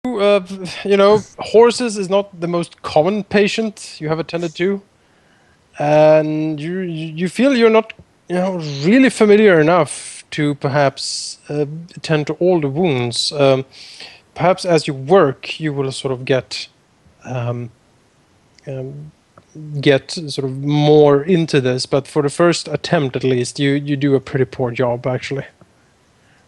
Horses is not the most common patient you have attended to, and you feel you're not, really familiar enough to perhaps attend to all the wounds. Perhaps as you work, you will sort of um, get sort of more into this. But for the first attempt, at least, you do a pretty poor job, actually.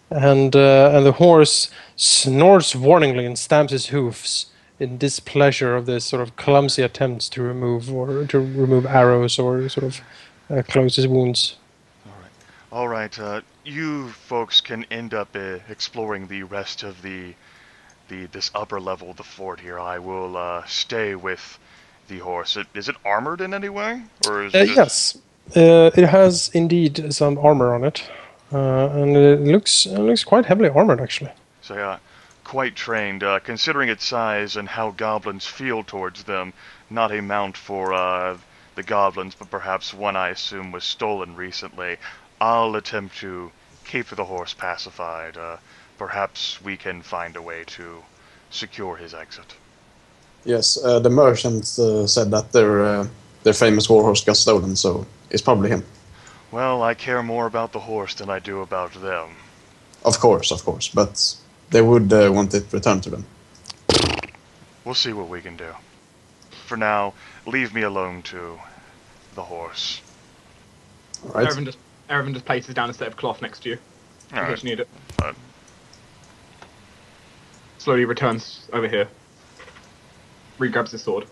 And the horse snorts warningly and stamps his hoofs in displeasure of this sort of clumsy attempts to remove arrows or sort of close his wounds. All right. You folks can end up exploring the rest of this upper level of the fort here. I will stay with the horse. Is it armored in any way, or is it just... Yes, it has indeed some armor on it, and it looks quite heavily armored, actually. So yeah, quite trained. Considering its size and how goblins feel towards them, not a mount for the goblins, but perhaps one I assume was stolen recently. I'll attempt to keep the horse pacified. Perhaps we can find a way to secure his exit. Yes, the merchant said that their famous warhorse got stolen, so it's probably him. Well, I care more about the horse than I do about them. Of course, but they would want it returned to them. We'll see what we can do. For now, leave me alone to the horse. All right. Erevan just places down a set of cloth next to you, in case you need it. Slowly returns over here. Re-grabs his sword.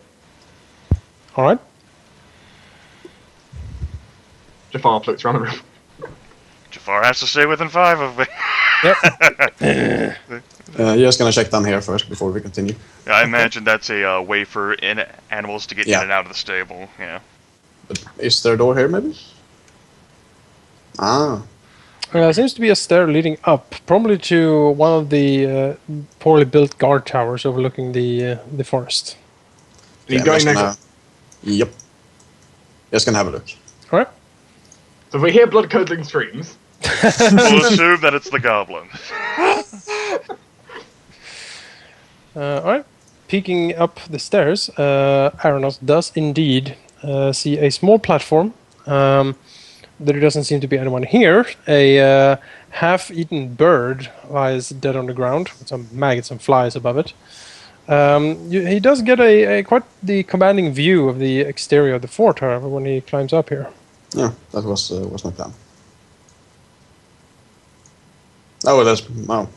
All right. Jafar floats around the room. Jafar has to stay within 5 of me. Yep. You're just gonna check down here first before we continue. Yeah, I imagine that's a way for animals to get in and out of the stable. Yeah. But is there a door here, maybe? Ah. There seems to be a stair leading up, probably to one of the poorly built guard towers overlooking the forest. He's going next. Yep. Just gonna have a look. All right. So if we hear blood-curdling screams... We'll assume that it's the goblin. All right. Peeking up the stairs, Arenoss does indeed see a small platform. There doesn't seem to be anyone here. A half-eaten bird lies dead on the ground with some maggots and flies above it. He does get a quite the commanding view of the exterior of the fort, however, when he climbs up here. Yeah, that was my plan. Oh, wow.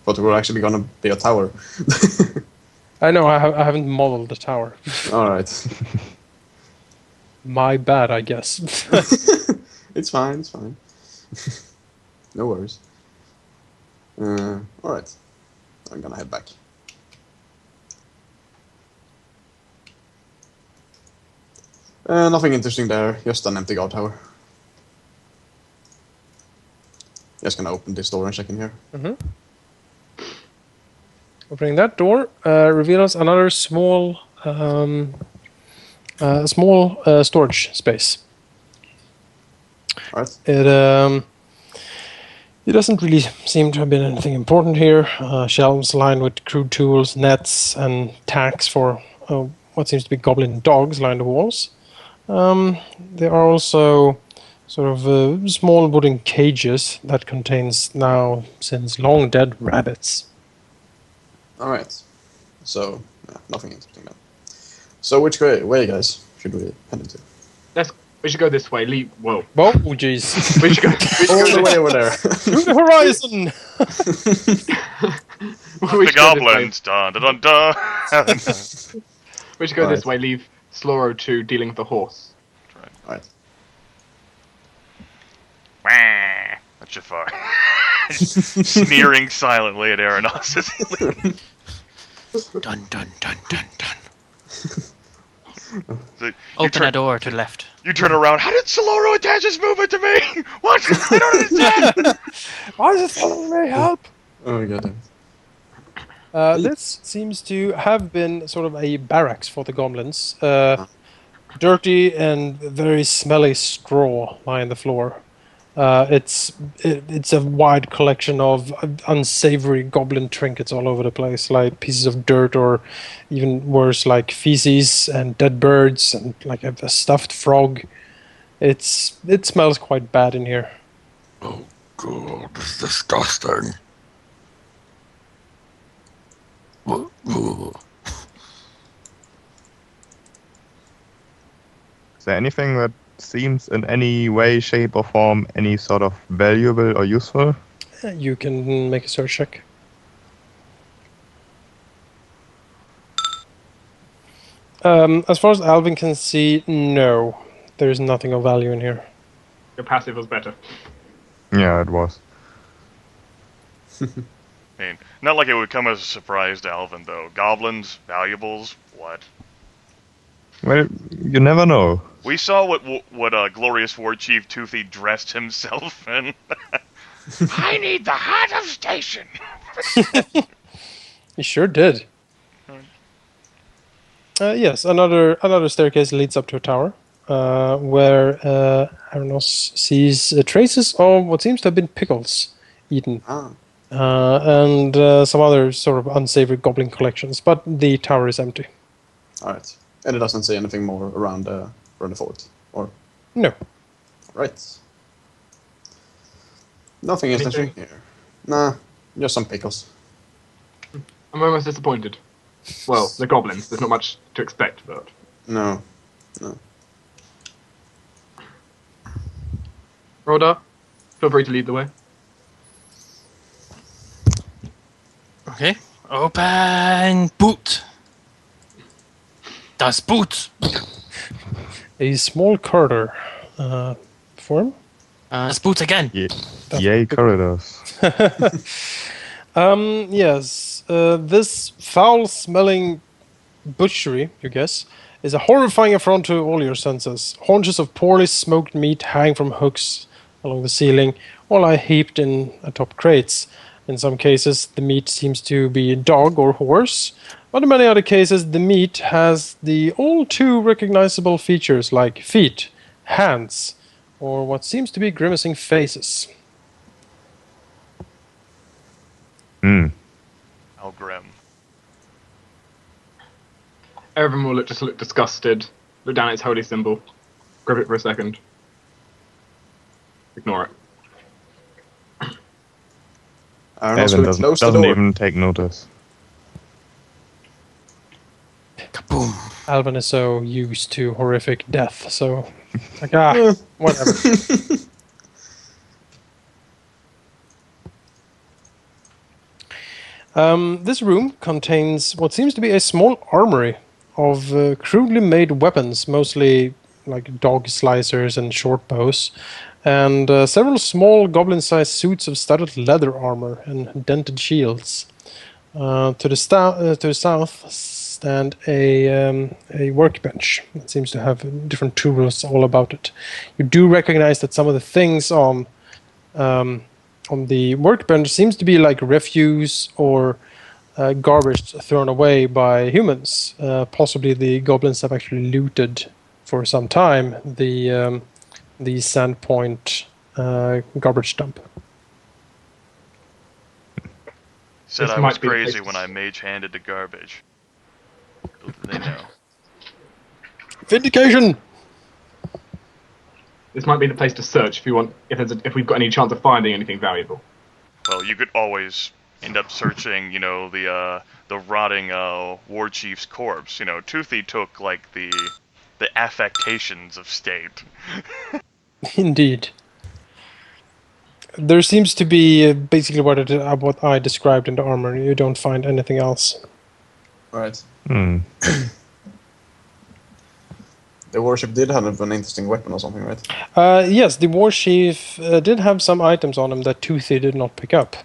Thought we were actually gonna be a tower. I know, I haven't modeled the tower. All right. My bad, I guess. It's fine. No worries. All right. I'm gonna head back. Nothing interesting there. Just an empty guard tower. Just gonna open this door and check in here. Mm-hmm. Opening that door reveals another small storage space. Right. It doesn't really seem to have been anything important here. Shelves lined with crude tools, nets, and tacks for what seems to be goblin dogs line the walls. There are also sort of small wooden cages that contains now since long dead rabbits. All right. So nothing interesting then. So which way, guys, should we head into? We should go this way. Whoa. Oh, jeez. We should go All the way over there. To the horizon! The goblins. Dun dun dun dun. We should go this way. Leave Saloro to dealing with the horse. All right. That's Jafar. Sneering silently at Arenoss. Dun dun dun dun dun. So Open a door to the left. You turn around. How did Saloro attach his movement to me? What? I don't understand. Why is it telling me help? Oh my god. This seems to have been sort of a barracks for the goblins. Dirty and very smelly straw line the floor. It's a wide collection of unsavory goblin trinkets all over the place, like pieces of dirt, or even worse, like feces and dead birds and like a stuffed frog. It smells quite bad in here. Oh, God, this is disgusting. Is there anything that seems in any way, shape, or form any sort of valuable or useful? You can make a search check. As far as Alvyn can see, no. There's nothing of value in here. Your passive was better. Yeah, it was. I mean, not like it would come as a surprise to Alvyn, though. Goblins, valuables, what? Well, you never know. We saw what glorious war chief Toothy dressed himself in. I need the heart of station. You sure did. Yes, another staircase leads up to a tower, where Arenoss sees traces of what seems to have been pickles eaten, Ah, and some other sort of unsavory goblin collections. But the tower is empty. all right. And it doesn't say anything more around the fort, or No. right. Nothing interesting here. Nah, just some pickles. I'm almost disappointed. Well, the goblins, there's not much to expect, but... No. Roldar, feel free to lead the way. Okay. Open boot. Das Boot. A small corridor form. Das Boot again. Yay, corridors. Yes, this foul-smelling butchery, you guess, is a horrifying affront to all your senses. Haunches of poorly smoked meat hang from hooks along the ceiling, all are heaped in atop crates. In some cases, the meat seems to be dog or horse, but in many other cases, the meat has the all too recognizable features like feet, hands, or what seems to be grimacing faces. How grim. Erevan will just look disgusted, look down at its holy symbol, grab it for a second. Ignore it. Arenoss Evan will close the doesn't door. even take notice. Kaboom. Alvyn is so used to horrific death, so like whatever. This room contains what seems to be a small armory of crudely made weapons, mostly like dog slicers and short bows, and several small goblin-sized suits of studded leather armor and dented shields. To the south stand a workbench that seems to have different tools all about it. You do recognize that some of the things on the workbench seems to be like refuse or garbage thrown away by humans. Possibly the goblins have actually looted for some time the Sandpoint garbage dump. Said This I might was be the crazy place- when I mage-handed the garbage. Little did they know. Vindication! This might be the place to search if we've got any chance of finding anything valuable. Well, you could always end up searching, the rotting war chief's corpse. Toothy took like the affectations of state. Indeed. There seems to be basically what I described in the armor. You don't find anything else. Right. The warship did have an interesting weapon or something, right? Yes, the war chief did have some items on him that Toothy did not pick up.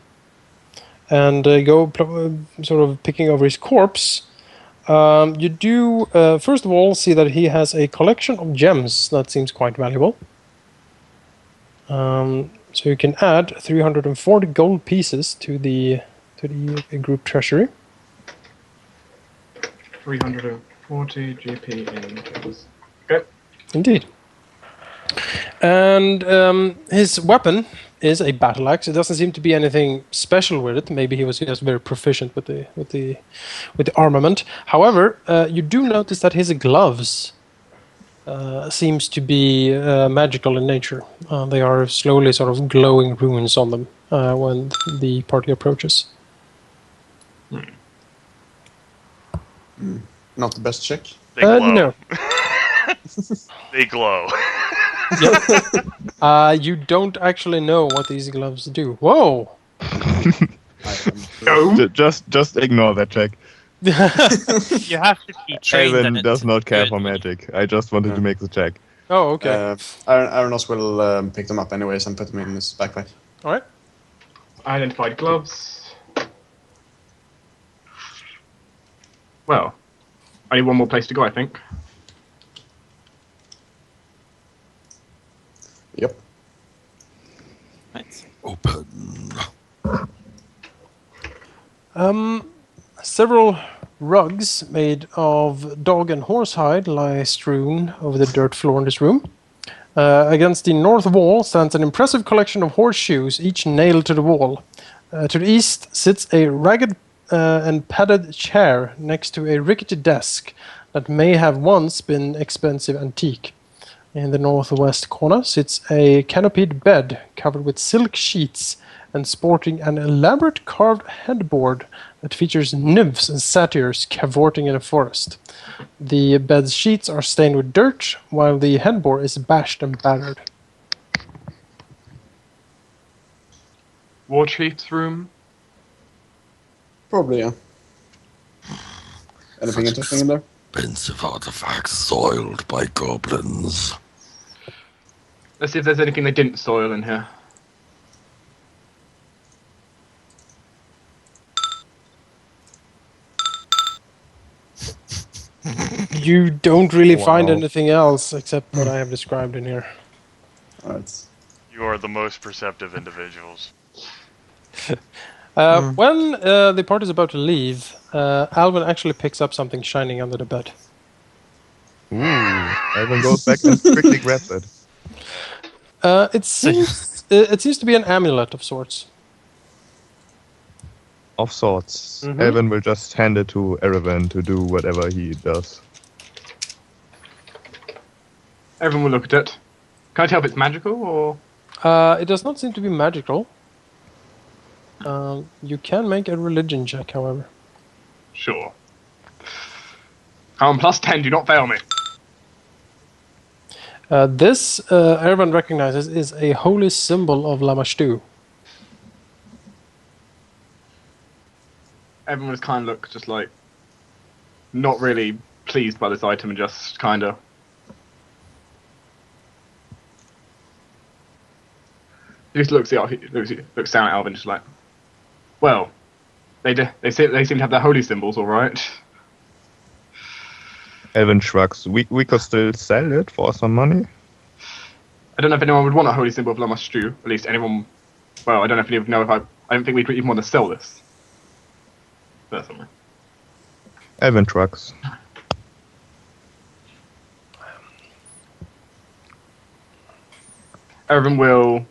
And sort of picking over his corpse, you do, first of all, see that he has a collection of gems that seems quite valuable. So you can add 340 gold pieces to the group treasury. 340 GP in gems. Okay. Indeed. And his weapon is a battle axe. It doesn't seem to be anything special with it. Maybe he was just very proficient with the armament. However, you do notice that his gloves seems to be magical in nature. They are slowly sort of glowing runes on them when the party approaches. Not the best check. They glow. No. They glow. You don't actually know what these gloves do. Whoa! No. Just ignore that check. You have to be trained in Alvyn it. does not care Good. for magic. I just wanted to make the check. Oh, okay. Arenoss will pick them up anyways and put them in his backpack. All right. Identified gloves. Well, only one more place to go, I think. Yep. Right. Open. Several rugs made of dog and horse hide lie strewn over the dirt floor in this room. Against the north wall stands an impressive collection of horseshoes, each nailed to the wall. To the east sits a ragged and padded chair next to a rickety desk that may have once been expensive antique. In the northwest corner sits a canopied bed covered with silk sheets and sporting an elaborate carved headboard that features nymphs and satyrs cavorting in a forest. The bed's sheets are stained with dirt, while the headboard is bashed and battered. War Chief's room. Probably, yeah. Anything Such interesting in there? Expensive artifacts soiled by goblins. Let's see if there's anything they didn't soil in here. You don't really find Wow. anything else except what I have described in here. Alright. You are the most perceptive individuals. When the party is about to leave, Alvyn actually picks up something shining under the bed. Ooh. Alvyn goes back and quickly grabs it. It seems to be an amulet of sorts. Of sorts. Mhm. Alvyn will just hand it to Erevan to do whatever he does. Everyone will look at it. Can I tell if it's magical or? It does not seem to be magical. You can make a religion check, however. Sure. Plus 10, do not fail me. This, Erevan recognizes, is a holy symbol of Lamashtu. Everyone was kind of look just like not really pleased by this item and just kind of. He just looks down at Alvyn, just like, well, they seem to have their holy symbols, all right. Alvyn shrugs. We could still sell it for some money. I don't know if anyone would want a holy symbol of Lamashtu. At least anyone. Well, I don't know if anyone know if I don't think we'd even want to sell this. Personally. Alvyn shrugs. Erevan will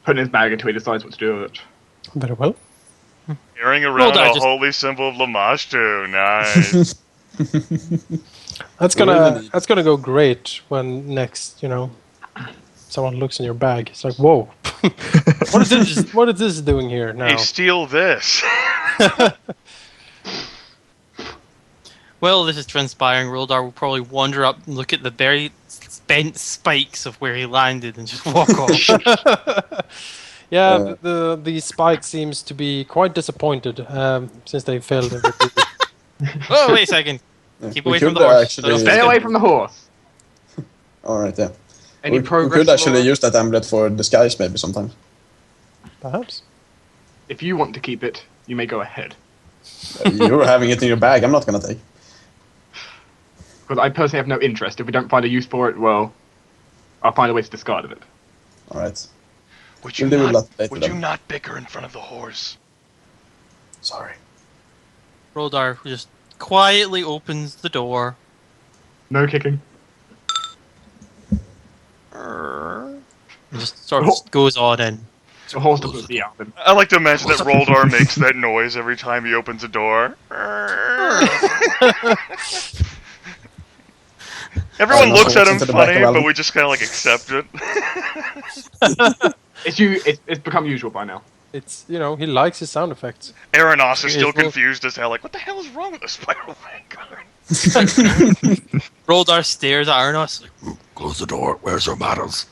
put in his bag until he decides what to do with it. Very well. Carrying around Roldar a just- holy symbol of Lamashtu. Nice. That's gonna go great when next, someone looks in your bag. It's like, whoa, what is this? What is this doing here now? Hey, steal this. While this is transpiring, Roldar will probably wander up and look at the very bent spikes of where he landed and just walk off. Yeah, the spike seems to be quite disappointed since they failed everything. Oh, wait a second. Yeah, Keep we away from could the horse. actually- Stay away from the horse. Alright, yeah. Any we progress? could actually Laura? use that amulet for disguise maybe sometime. Perhaps. If you want to keep it, you may go ahead. You're having it in your bag, I'm not gonna take. Because I personally have no interest. If we don't find a use for it, well, I'll find a way to discard it. Alright. Would We'll deal with that later would you then. not bicker in front of the horse? Sorry. Roldar just quietly opens the door. No kicking. just sort of goes on in. So holds up the Alvyn. I like to imagine that Roldar makes that noise every time he opens a door. Everyone looks at him into the back funny, of but Alvyn. we just kind of like accept it. It's become usual by now. It's, you know, he likes his sound effects. Arenoss is still It's- confused as hell, like, what the hell is wrong with the Spiral Vanguard? Roldar stares at Arenoss. Like, Close the door. Where's your manners?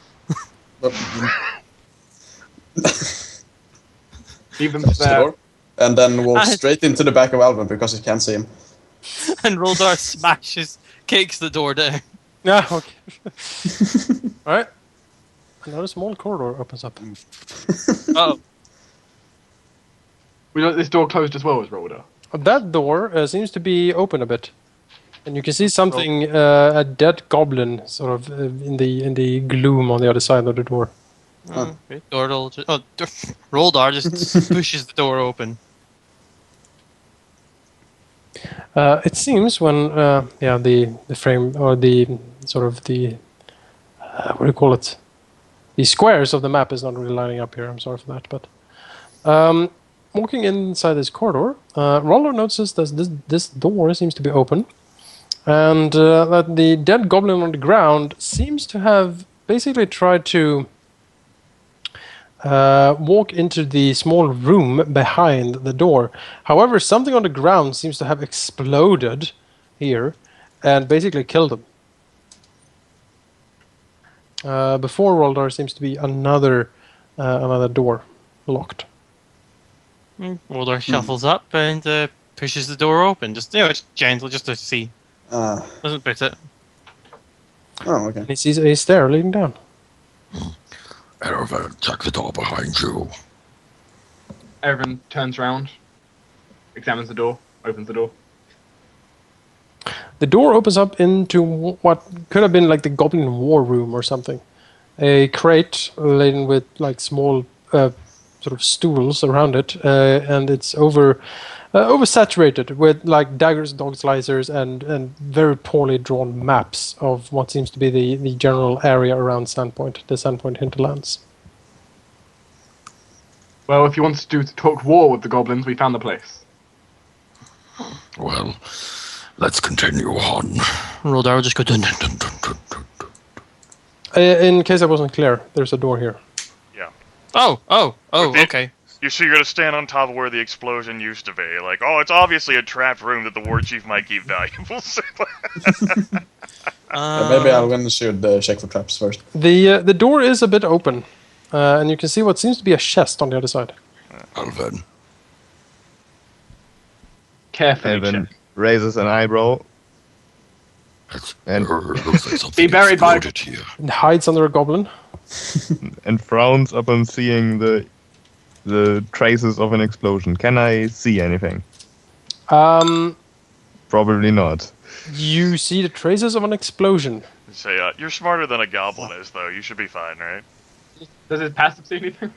Leave them Close the there. door, and then walk I- straight into the back of Alvyn because he can't see him. and Roldar kicks the door down. Yeah, okay. Alright. Another small corridor opens up. Oh, We know this door closed as well as Roldar. That door seems to be open a bit. And you can see something, a dead goblin, sort of, in the gloom on the other side of the door. okay. Roldar just pushes the door open. It seems when, the frame, or the, sort of the, what do you call it? The squares of the map is not really lining up here, I'm sorry for that, but... walking inside this corridor, Roldar notices that this door seems to be open, and that the dead goblin on the ground seems to have basically tried to walk into the small room behind the door. However, something on the ground seems to have exploded here and basically killed him. Before Roldar seems to be another door locked. Roldar shuffles up and pushes the door open. Just gentle, just to see. Doesn't bit it. Oh, okay. And he sees a stair leading down. Erevan, check the door behind you. Erevan turns around, examines the door, opens the door. The door opens up into what could have been like the goblin war room or something. A crate laden with like small sort of stools around it, and it's oversaturated with like daggers, dog slicers, and very poorly drawn maps of what seems to be the general area around Sandpoint, the Sandpoint hinterlands. Well, if you want to talk war with the goblins, we found the place. Well, let's continue on. Roldar will just go dun dun dun dun dun dun. In case I wasn't clear, there's a door here. Yeah. Oh, With it- okay. You see, you're gonna stand on top of where the explosion used to be. Like, oh, it's obviously a trapped room that the war chief might keep valuables. Maybe Alvyn should check for traps first. The door is a bit open, and you can see what seems to be a chest on the other side. Alvyn, Carefully Evan check. raises an eyebrow. and looks like something Be buried by- exploded here. And hides under a goblin. And frowns upon seeing the traces of an explosion. Can I see anything? Probably not. You see the traces of an explosion. Say, you're smarter than a goblin is, though. You should be fine, right? Does his passive see anything?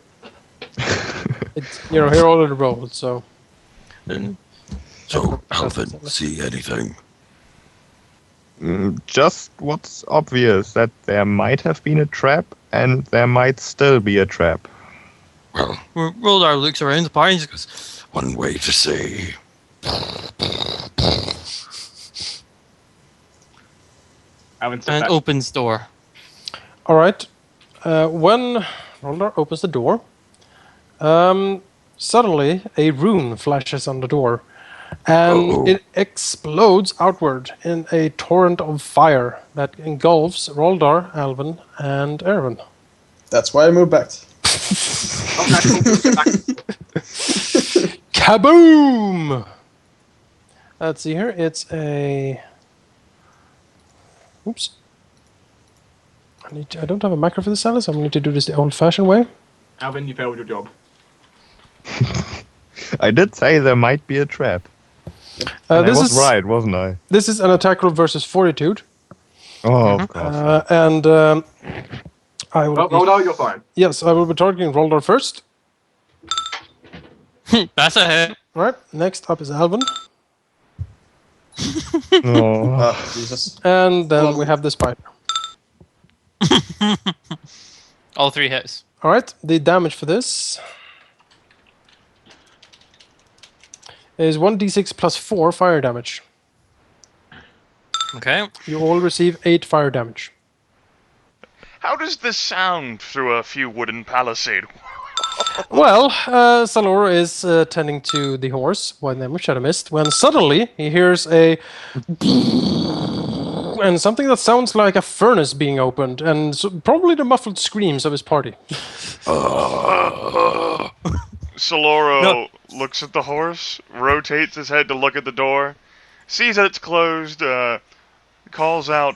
It's, you know, here all of the rolls, so... So, Alvyn, see anything? Just what's obvious, that there might have been a trap, and there might still be a trap. Well, Roldar looks around the party and just goes, one way to say. Alvyn steps and back. opens door. Alright. When Roldar opens the door, suddenly a rune flashes on the door. And Uh-oh. it explodes outward in a torrent of fire that engulfs Roldar, Alvyn, and Erevan. That's why I moved back. Oh, natural. Back. Kaboom! Let's see here. It's a... Oops. I don't have a macro for this, Alice. I'm going to do this the old-fashioned way. Alvyn, you failed your job. I did say there might be a trap. And I This was is right, wasn't I? This is an attack roll versus fortitude, Oh, of course. and I will. Well, Roldar, you're fine. Yes, I will be targeting Roldar first. That's a hit. Right. Next up is Alvyn, Oh. Jesus. and then we have the spider. All 3 hits. All right. The damage for this is 1d6 plus 4 fire damage. Okay. You all receive 8 fire damage. How does this sound through a few wooden palisade? Well, Saloro is tending to the horse when the Shadow Mist, when suddenly he hears a and something that sounds like a furnace being opened, and probably the muffled screams of his party. Saloro looks at the horse, rotates his head to look at the door, sees that it's closed, calls out,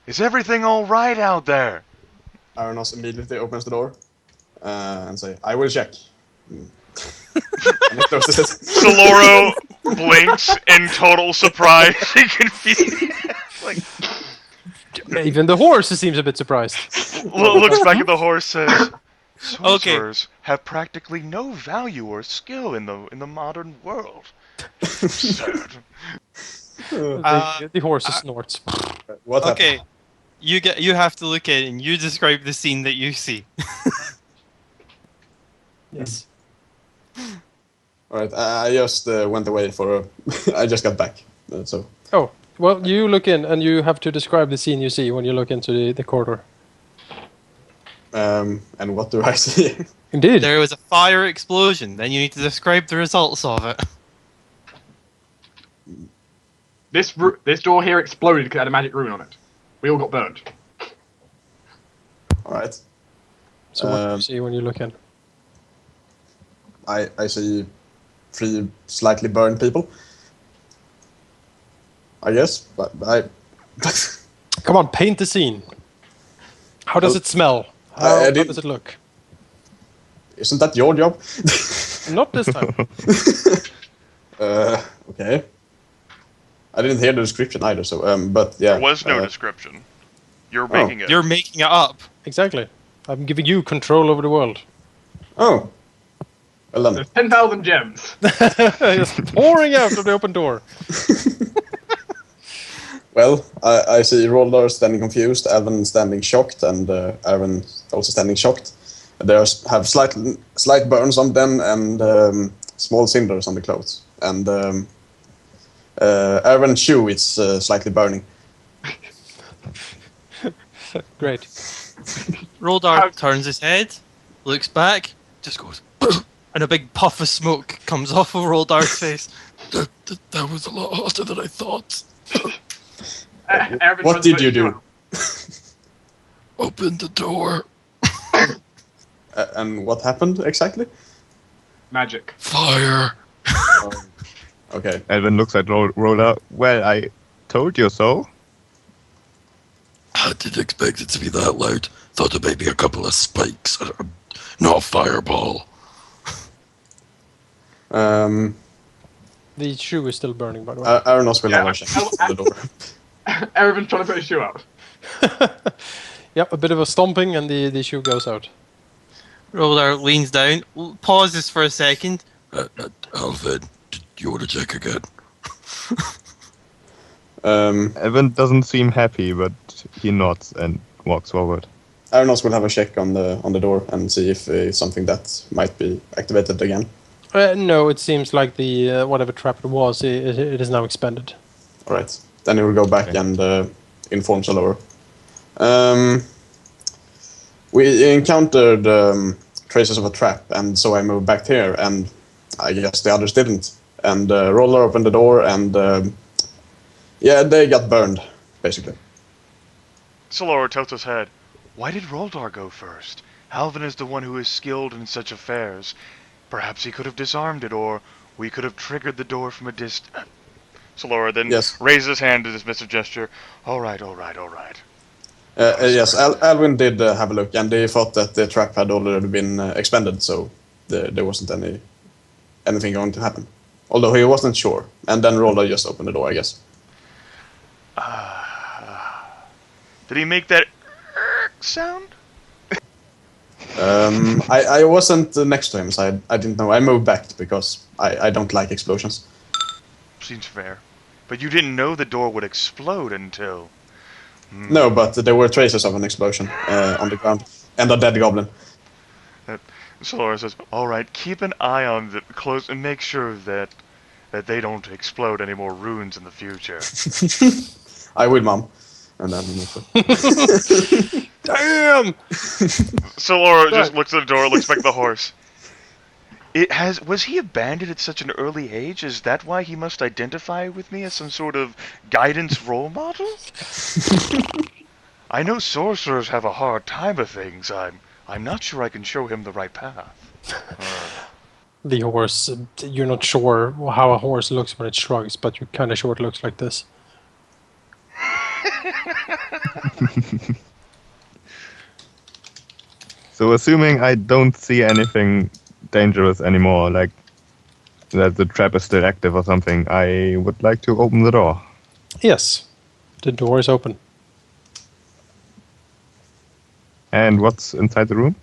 "Is everything all right out there?" Arenoss immediately opens the door and say, "I will check." And he closes it. Saloro blinks in total surprise and confusion. Like, Even the horse seems a bit surprised. looks back at the horse, says, Okay. "Sorcerers have practically no value or skill in the modern world." Absurd. The horse snorts. What happened? Okay. You have to look at it and you describe the scene that you see. Yes. Alright, I just went away for a... I just got back, so... Oh, well, you look in and you have to describe the scene you see when you look into the corridor. And what do I see? Indeed. There was a fire explosion. Then you need to describe the results of it. This door here exploded because it had a magic rune on it. We all got burned. Alright. So what do you see when you look in? I see 3 slightly burned people. I guess, but I... Come on, paint the scene. How does it smell? How does it look? Isn't that your job? Not this time. Okay. I didn't hear the description either, so, but yeah. There was no description. You're making it. You're making it up. Exactly. I'm giving you control over the world. Oh. Well done. There's 10,000 gems. Just pouring out of the open door. Well, I see Roldar standing confused, Alvyn standing shocked, and Erevan also standing shocked. They have slight burns on them and small cinders on the clothes. And Erevan's shoe is slightly burning. Great. Roldar turns his head, looks back, just goes, and a big puff of smoke comes off of Roldar's face. That was a lot hotter than I thought. What did you do? Open the door. And what happened exactly? Magic. Fire. Okay. Alvyn looks at Roldar. Well, I told you so. I didn't expect it to be that loud. Thought it might be a couple of spikes. Not a fireball. The shoe is still burning, by the way. Arenoss will have a check on the door. Erevan trying to put his shoe out. Yep, a bit of a stomping and the shoe goes out. Roldar leans down, pauses for a second. Alvyn, do you want to check again? Alvyn doesn't seem happy, but he nods and walks forward. Arenoss will have a check on the door and see if it's something that might be activated again. No, it seems like the whatever trap it was, it is now expended. Alright. Then he will go back and inform Saloro. We encountered traces of a trap, and so I moved back here, and I guess the others didn't. And Roldar opened the door, and yeah, they got burned, basically. Saloro tilts his head. Why did Roldar go first? Alvyn is the one who is skilled in such affairs. Perhaps he could have disarmed it, or we could have triggered the door from a distance. Saloro then raises his hand in a dismissive gesture. All right. Yes, Alvyn did have a look, and they thought that the trap had already been expended, so there wasn't anything going to happen. Although he wasn't sure. And then Roldar just opened the door, I guess. Did he make that sound? I wasn't next to him, so I didn't know. I moved back because I don't like explosions. Seems fair. But you didn't know the door would explode until... No, but there were traces of an explosion on the ground. And a dead goblin. Saloro says, "All right, keep an eye on the close and make sure that they don't explode any more ruins in the future." I will, Mom. And then... Damn! Saloro just looks at the door, looks back at the horse. Was he abandoned at such an early age? Is that why he must identify with me as some sort of guidance role model? I know sorcerers have a hard time of things. I'm not sure I can show him the right path. The horse, you're not sure how a horse looks when it shrugs, but you're kind of sure it looks like this. So assuming I don't see anything dangerous anymore, like that the trap is still active or something, I would like to open the door. Yes, the door is open. And what's inside the room?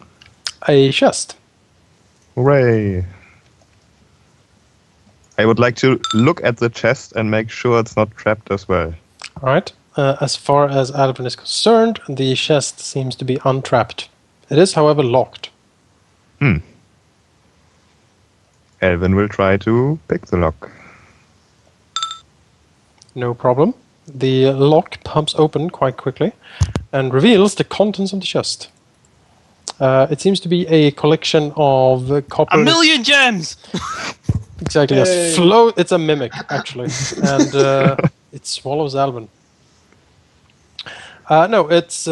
A chest. Hooray! I would like to look at the chest and make sure it's not trapped as well. Alright. As far as Alvyn is concerned, the chest seems to be untrapped. It is, however, locked. Alvyn will try to pick the lock. No problem. The lock pumps open quite quickly and reveals the contents of the chest. It seems to be a collection of copper... 1,000,000 gems! Exactly, yes. It's a mimic, actually. And it swallows Alvyn. No, it's...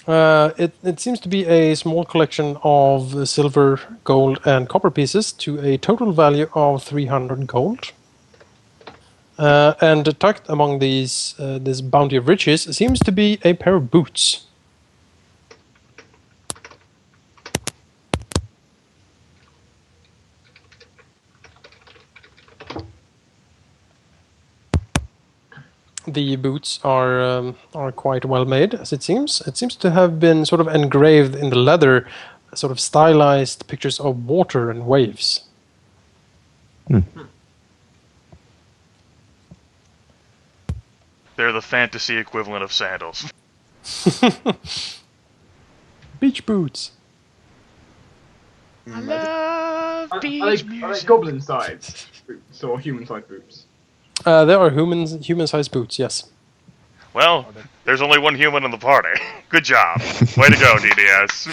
It seems to be a small collection of silver, gold, and copper pieces to a total value of 300 gold. And tucked among this bounty of riches seems to be a pair of boots. The boots are quite well made, as it seems. It seems to have been sort of engraved in the leather, sort of stylized pictures of water and waves. They're the fantasy equivalent of sandals. Beach boots. I love Are beach they music. goblin-sized boots or human-sized boots? There are human-sized boots, yes. Well, there's only one human in the party. Good job. Way to go, DDS.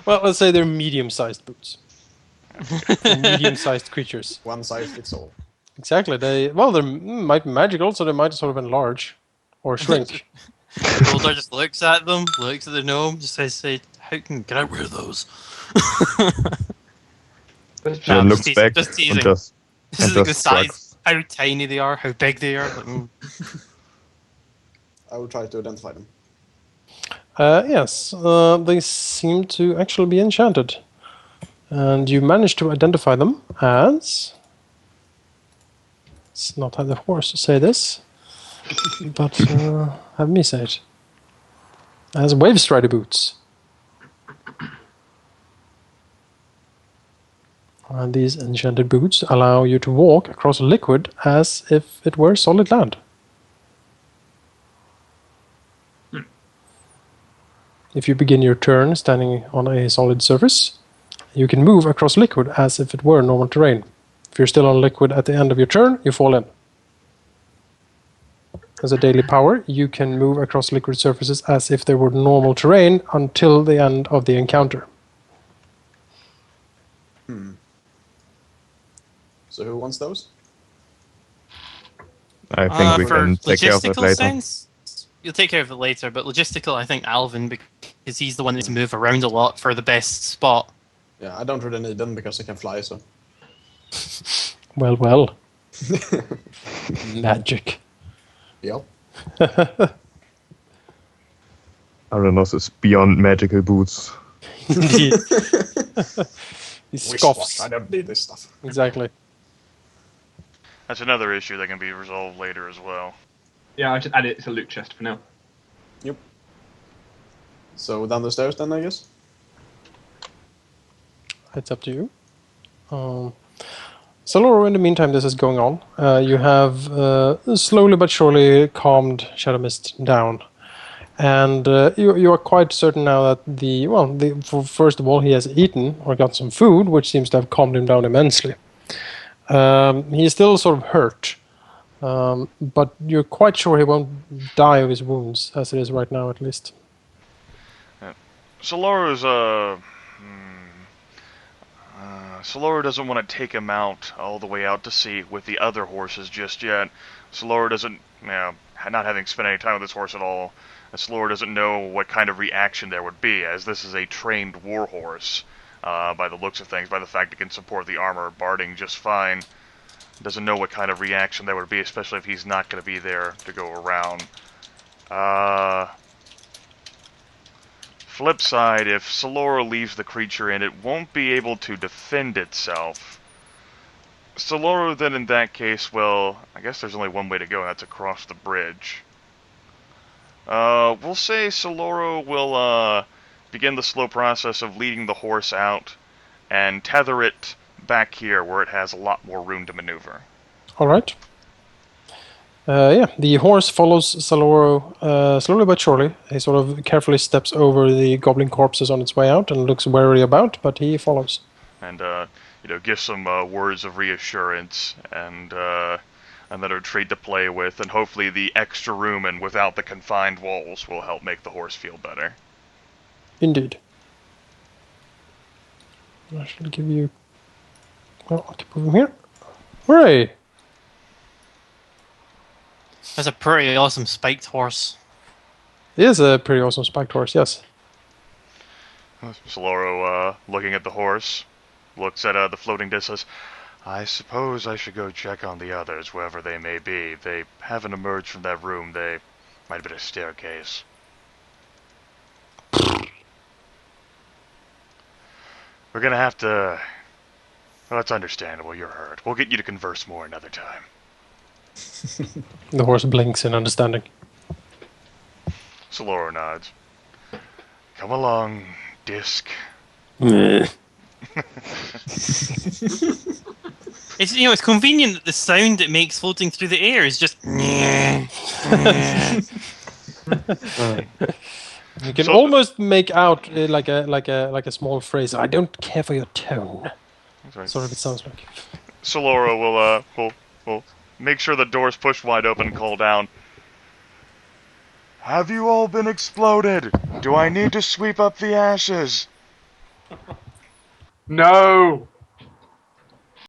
Well, let's say they're medium-sized boots. Medium-sized creatures. One size fits all. Exactly. They might be magical, so they might sort of enlarge or shrink. Roldar just looks at them, looks at the gnome, just says, "How can you get out Wear those. And looks teasing, back just and teasing. just This is and like the just size, shrugs. how tiny they are, how big they are. Like, I will try to identify them. Yes, they seem to actually be enchanted. And you managed to identify them as... It's not how the horse say this, but have me say it. As Wave Strider boots. And these enchanted boots allow you to walk across liquid as if it were solid land. If you begin your turn standing on a solid surface, you can move across liquid as if it were normal terrain. If you're still on liquid at the end of your turn, you fall in. As a daily power, you can move across liquid surfaces as if they were normal terrain until the end of the encounter. So who wants those? I think we for can take care of it logistical later. sense, you'll take care of it later, but logistical, I think Alvyn, because he's the one that's move around a lot for the best spot. Yeah, I don't really need them because I can fly, so... Well, well. Magic. Yep. Arenoss is beyond magical boots. Indeed. He scoffs. I don't need this stuff. Exactly. That's another issue that can be resolved later as well. Yeah, I just add it to loot chest for now. Yep. So down the stairs then, I guess? It's up to you. Saloro, in the meantime, this is going on. You have slowly but surely calmed Shadow Mist down. And you are quite certain now that first of all, he has eaten or got some food, which seems to have calmed him down immensely. He's still sort of hurt, but you're quite sure he won't die of his wounds, as it is right now, at least. Saloro's Saloro doesn't want to take him out all the way out to sea with the other horses just yet. Saloro doesn't, not having spent any time with this horse at all, Saloro doesn't know what kind of reaction there would be, as this is a trained war horse, by the looks of things, by the fact it can support the armor barding just fine. Doesn't know what kind of reaction there would be, especially if he's not going to be there to go around. Flip side, if Saloro leaves the creature in, it won't be able to defend itself. Saloro then in that case, well, I guess there's only one way to go, and that's across the bridge. We'll say Saloro will begin the slow process of leading the horse out and tether it back here where it has a lot more room to maneuver. Alright. The horse follows Saloro slowly but surely. He sort of carefully steps over the goblin corpses on its way out and looks wary about, but he follows. And, gives some words of reassurance and another trait to play with, and hopefully the extra room and without the confined walls will help make the horse feel better. Indeed. I shall give you... Well, I'll keep moving here. Hooray! That's a pretty awesome spiked horse. It is a pretty awesome spiked horse, yes. Saloro, looking at the horse, looks at the floating disc, says, I suppose I should go check on the others, wherever they may be. They haven't emerged from that room. They might have been a staircase. We're gonna have to... Well, that's understandable. You're hurt. We'll get you to converse more another time. The horse blinks in understanding. Saloro nods. Come along, Disc. It's convenient that the sound it makes floating through the air is just. You can almost make out like a small phrase. I don't care for your tone. Right. Sort of it sounds like. Saloro will make sure the door's pushed wide open and call down. Have you all been exploded? Do I need to sweep up the ashes? No!